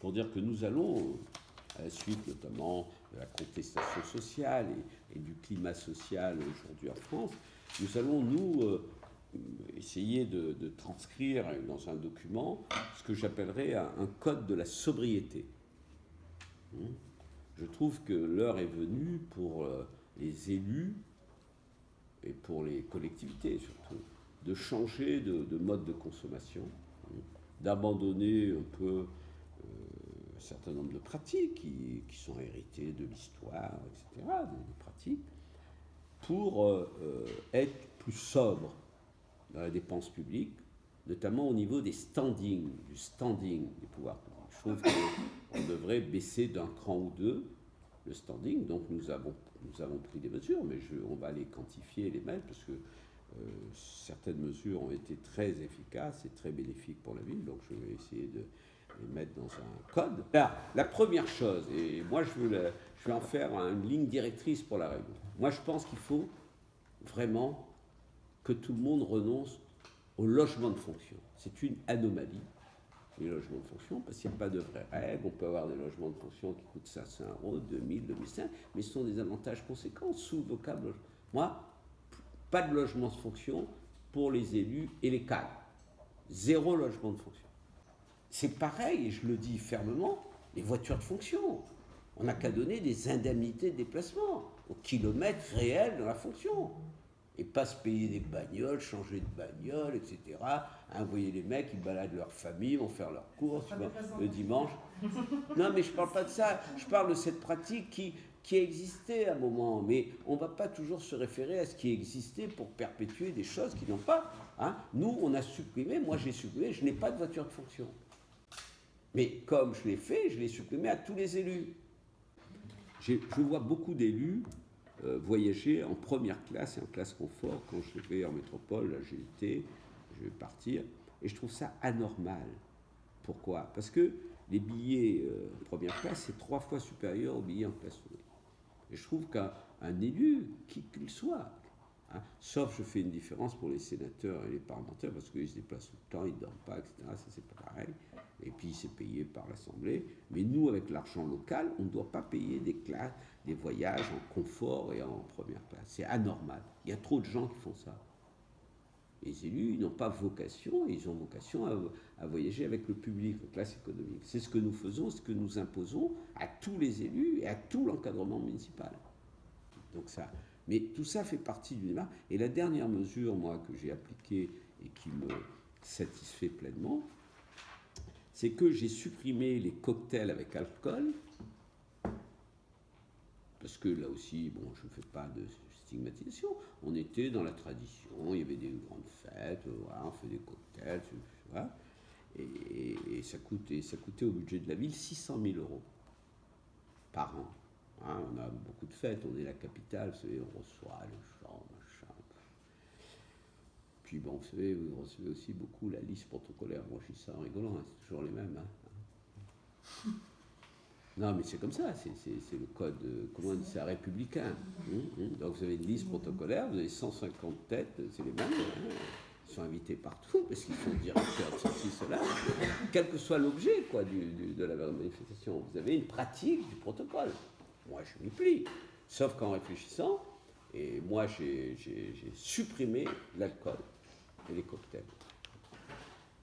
pour dire que nous allons, à la suite notamment de la contestation sociale et du climat social aujourd'hui en France, nous allons, essayer de transcrire dans un document ce que j'appellerais un code de la sobriété. Je trouve que l'heure est venue pour les élus et pour les collectivités surtout, de changer de mode de consommation, d'abandonner un peu un certain nombre de pratiques qui sont héritées de l'histoire, etc., des pratiques, pour être plus sobre dans la dépense publique, notamment au niveau du standing des pouvoirs publics. Je trouve qu'on devrait baisser d'un cran ou deux le standing, donc nous avons pris des mesures, mais on va les quantifier et les mettre, parce que certaines mesures ont été très efficaces et très bénéfiques pour la ville, donc je vais essayer de les mettre dans un code. Alors, la première chose, et moi je vais en faire une ligne directrice pour la règle. Moi je pense qu'il faut vraiment que tout le monde renonce au logement de fonction. C'est une anomalie, les logements de fonction, parce qu'il n'y a pas de vraies règles. On peut avoir des logements de fonction qui coûtent 500 €, 2000, 2500, mais ce sont des avantages conséquents sous le vocable. Moi, pas de logement de fonction pour les élus et les cadres. 0 logement de fonction. C'est pareil, et je le dis fermement, les voitures de fonction. On n'a qu'à donner des indemnités de déplacement au kilomètre réel de la fonction. Et pas se payer des bagnoles, changer de bagnole, etc. Vous voyez les mecs, ils baladent leur famille, vont faire leurs courses le dimanche. Non, mais je ne parle pas de ça. Je parle de cette pratique qui a existé à un moment. Mais on ne va pas toujours se référer à ce qui existait pour perpétuer des choses qui n'ont pas. Nous, on a supprimé, moi j'ai supprimé, je n'ai pas de voiture de fonction. Mais comme je l'ai fait, je l'ai supprimé à tous les élus. Je vois beaucoup d'élus voyager en première classe et en classe confort. Quand je vais en métropole, là j'ai été, je vais partir, et je trouve ça anormal. Pourquoi ? Parce que les billets en première classe, c'est 3 fois supérieur aux billets en classe ouvrière. Et je trouve qu'un élu, qui qu'il soit, sauf je fais une différence pour les sénateurs et les parlementaires, parce qu'ils se déplacent tout le temps, ils ne dorment pas, etc., ça c'est pas pareil, et puis c'est payé par l'Assemblée, mais nous, avec l'argent local, on ne doit pas payer des voyages en confort et en première classe. C'est anormal. Il y a trop de gens qui font ça. Les élus, ils n'ont pas vocation, ils ont vocation à voyager avec le public, la classe économique. C'est ce que nous faisons, ce que nous imposons à tous les élus et à tout l'encadrement municipal. Donc ça, mais tout ça fait partie du débat. Et la dernière mesure, moi, que j'ai appliquée et qui me satisfait pleinement, c'est que j'ai supprimé les cocktails avec alcool, parce que là aussi, bon, je ne fais pas de stigmatisation, on était dans la tradition, il y avait des grandes fêtes, voilà, on fait des cocktails, voilà, et ça coûtait au budget de la ville 600 000 € par an. On a beaucoup de fêtes, on est la capitale, vous savez, on reçoit le chant, machin. Puis bon, vous savez, vous recevez aussi beaucoup la liste protocolaire. Moi, je dis ça en rigolant, c'est toujours les mêmes. Non, mais c'est comme ça, c'est le code, comment on dit ça, républicain. Donc vous avez une liste protocolaire, vous avez 150 têtes, c'est les mêmes. Ils sont invités partout parce qu'ils sont directeurs de ceci, cela. Quel que soit l'objet de la manifestation, vous avez une pratique du protocole. Moi, je m'y plie, sauf qu'en réfléchissant, et moi, j'ai supprimé l'alcool et les cocktails.